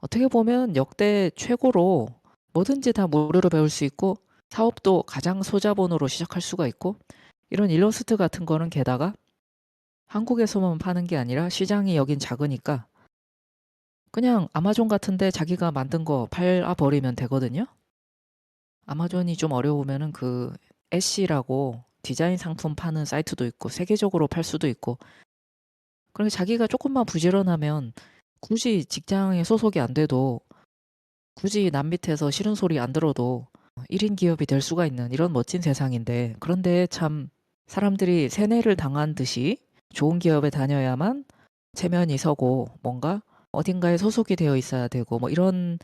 어떻게 보면 역대 최고로 뭐든지 다 무료로 배울 수 있고 사업도 가장 소자본으로 시작할 수가 있고 이런 일러스트 같은 거는 게다가 한국에서만 파는 게 아니라 시장이 여긴 작으니까 그냥 아마존 같은 데 자기가 만든 거 팔아 버리면 되거든요. 아마존이 좀 어려우면은 그 애쉬라고 디자인 상품 파는 사이트도 있고 세계적으로 팔 수도 있고 그러니까 자기가 쪼끔만 부지런하면 굳이 직장에 소속이 안 돼도 굳이 남 밑에서 싫은 소리 안 들어도 1인 기업이 될 수가 있는 이런 멋진 세상인데 그런데 참 사람들이 세뇌를 당한 듯이 좋은 기업에 다녀야만 체면이 서고 뭔가 어딘가에 소속이 되어 있어야 되고 뭐 이런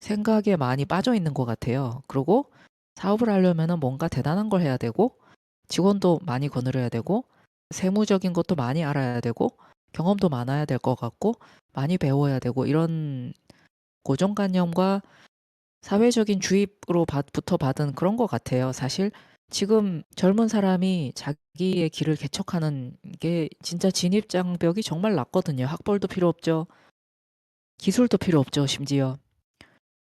생각에 많이 빠져 있는 것 같아요. 그리고 사업을 하려면은 뭔가 대단한 걸 해야 되고 직원도 많이 거느려야 되고 세무적인 것도 많이 알아야 되고 경험도 많아야 될 것 같고 많이 배워야 되고 이런 고정관념과 사회적인 주입으로 부터 받은 그런 것 같아요. 사실 지금 젊은 사람이 자기의 길을 개척하는 게 진짜 진입장벽이 정말 낮거든요. 학벌도 필요 없죠. 기술도 필요 없죠, 심지어.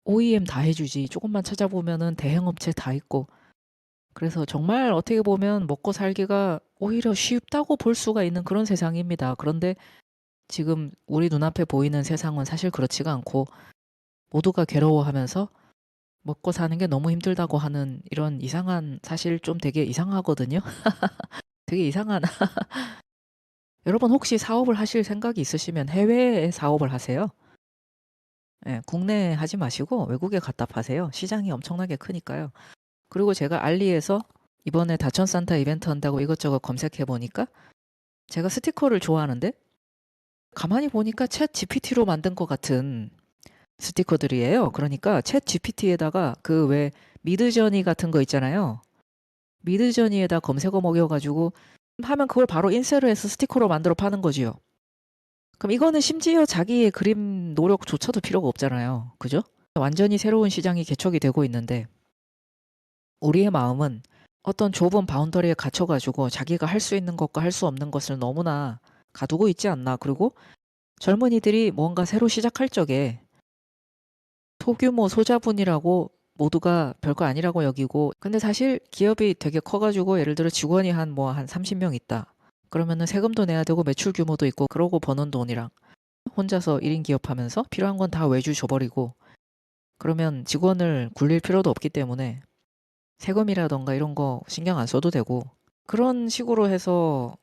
OEM 다 해 주지. 조금만 찾아보면은 대행업체 다 있고. 그래서 정말 어떻게 보면 먹고 살기가 오히려 쉽다고 볼 수가 있는 그런 세상입니다. 그런데 지금 우리 눈앞에 보이는 세상은 사실 그렇지가 않고 모두가 괴로워하면서 먹고 사는 게 너무 힘들다고 하는 이런 이상한 사실 좀 되게 이상하거든요. 되게 이상한 여러분 혹시 사업을 하실 생각이 있으시면 해외에 사업을 하세요. 예, 국내에 하지 마시고 외국에 갖다 파세요. 시장이 엄청나게 크니까요. 그리고 제가 알리에서 이번에 다천 산타 이벤트 한다고 이것저것 검색해 보니까 제가 스티커를 좋아하는데 가만히 보니까 챗 GPT로 만든 것 같은 스티커들이에요. 그러니까 챗 GPT에다가 그 왜 미드저니 같은 거 있잖아요. 미드저니에다 검색어 먹여 가지고 하면 그걸 바로 인쇄를 해서 스티커로 만들어 파는 거지요. 그럼 이거는 심지어 자기의 그림 노력조차도 필요가 없잖아요. 그죠? 완전히 새로운 시장이 개척이 되고 있는데 우리의 마음은 어떤 좁은 바운더리에 갇혀 가지고 자기가 할 수 있는 것과 할 수 없는 것을 너무나 가두고 있지 않나. 그리고 젊은이들이 뭔가 새로 시작할 적에 소규모 소자본이라고 모두가 별거 아니라고 여기고 근데 사실 기업이 되게 커 가지고 예를 들어 직원이 한 30명 있다. 그러면은 세금도 내야 되고 매출 규모도 있고 그러고 버는 돈이랑 혼자서 1인 기업하면서 필요한 건 다 외주 줘 버리고 그러면 직원을 굴릴 필요도 없기 때문에 세금이라든가 이런 거 신경 안 써도 되고 그런 식으로 해서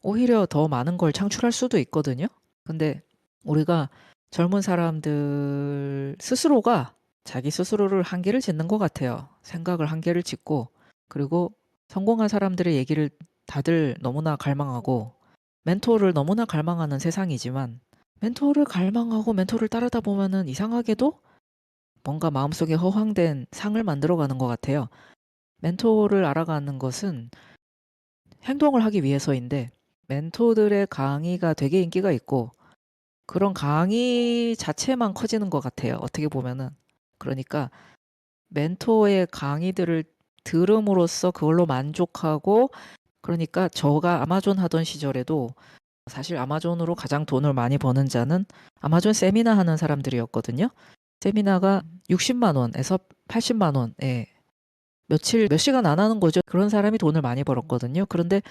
오히려 더 많은 걸 창출할 수도 있거든요. 근데 우리가 젊은 사람들 스스로가 자기 스스로를 한계를 짓는 것 같아요. 생각을 한계를 짓고 그리고 성공한 사람들의 얘기를 다들 너무나 갈망하고 멘토를 너무나 갈망하는 세상이지만 멘토를 갈망하고 멘토를 따르다 보면은 이상하게도 뭔가 마음속에 허황된 상을 만들어가는 것 같아요. 멘토를 알아가는 것은 행동을 하기 위해서인데 멘토들의 강의가 되게 인기가 있고 그런 강의 자체만 커지는 것 같아요. 어떻게 보면은. 그러니까 멘토의 강의들을 들음으로써 그걸로 만족하고 그러니까 저가 아마존 하던 시절에도 사실 아마존으로 가장 돈을 많이 버는 자는 아마존 세미나 하는 사람들이었거든요. 세미나가 60만 원에서 80만 원에 며칠 몇 시간 안 하는 거죠. 그런 사람이 돈을 많이 벌었거든요. 그런데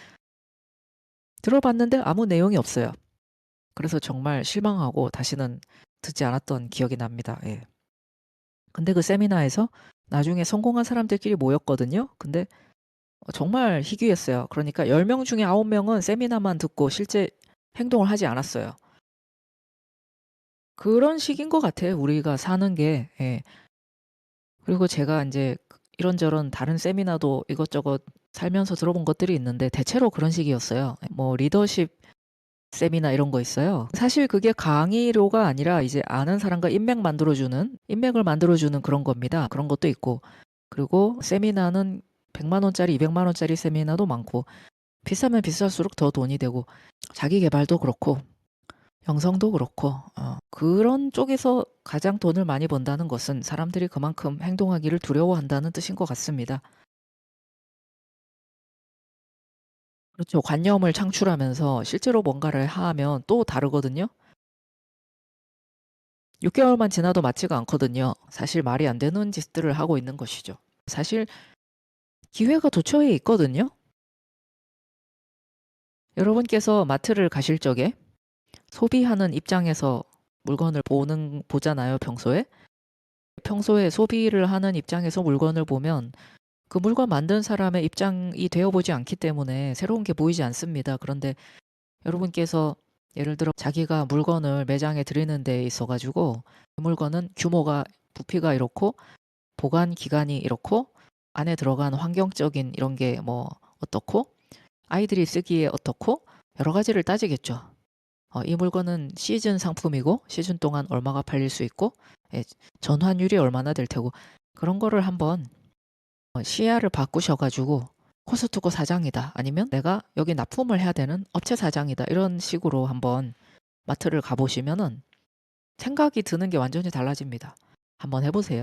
들어봤는데 아무 내용이 없어요. 그래서 정말 실망하고 다시는 듣지 않았던 기억이 납니다. 예. 근데 그 세미나에서 나중에 성공한 사람들끼리 모였거든요. 근데 정말 희귀했어요. 그러니까 10명 중에 9명은 세미나만 듣고 실제 행동을 하지 않았어요. 그런 식인 것 같아요, 우리가 사는 게. 예. 그리고 제가 인제 이런저런 다른 세미나도 이것저것 살면서 들어본 것들이 있는데 대체로 그런 식이었어요. 뭐 리더십 세미나 이런 거 있어요. 사실 그게 강의료가 아니라 이제 아는 사람과 인맥을 만들어 주는 그런 겁니다. 그런 것도 있고. 그리고 세미나는 100만 원짜리 200만 원짜리 세미나도 많고 비싸면 비쌀수록 더 돈이 되고 자기 계발도 그렇고 영성도 그렇고 그런 쪽에서 가장 돈을 많이 번다는 것은 사람들이 그만큼 행동하기를 두려워한다는 뜻인 것 같습니다. 그렇죠. 관념을 창출하면서 실제로 뭔가를 하면 또 다르거든요. 6개월만 지나도 맞지가 않거든요. 사실 말이 안 되는 짓들을 하고 있는 것이죠. 사실 기회가 도처에 있거든요. 여러분께서 마트를 가실 적에 소비하는 입장에서 물건을 보잖아요, 평소에. 평소에 소비를 하는 입장에서 물건을 보면 그 물건 만든 사람의 입장이 되어 보지 않기 때문에 새로운 게 보이지 않습니다. 그런데 여러분께서 예를 들어 자기가 물건을 매장에 들이는 데 있어 가지고 그 물건은 규모가 부피가 이렇고 보관 기간이 이렇고 안에 들어간 환경적인 이런 게 뭐 어떻고 아이들이 쓰기에 어떻고 여러 가지를 따지겠죠. 이 물건은 시즌 상품이고 시즌 동안 얼마가 팔릴 수 있고 예, 전환율이 얼마나 될 테고 그런 거를 한번 시야를 바꾸셔 가지고 코스트코 사장이다. 아니면 내가 여기 납품을 해야 되는 업체 사장이다. 이런 식으로 한번 마트를 가 보시면은 생각이 드는 게 완전히 달라집니다. 한번 해 보세요.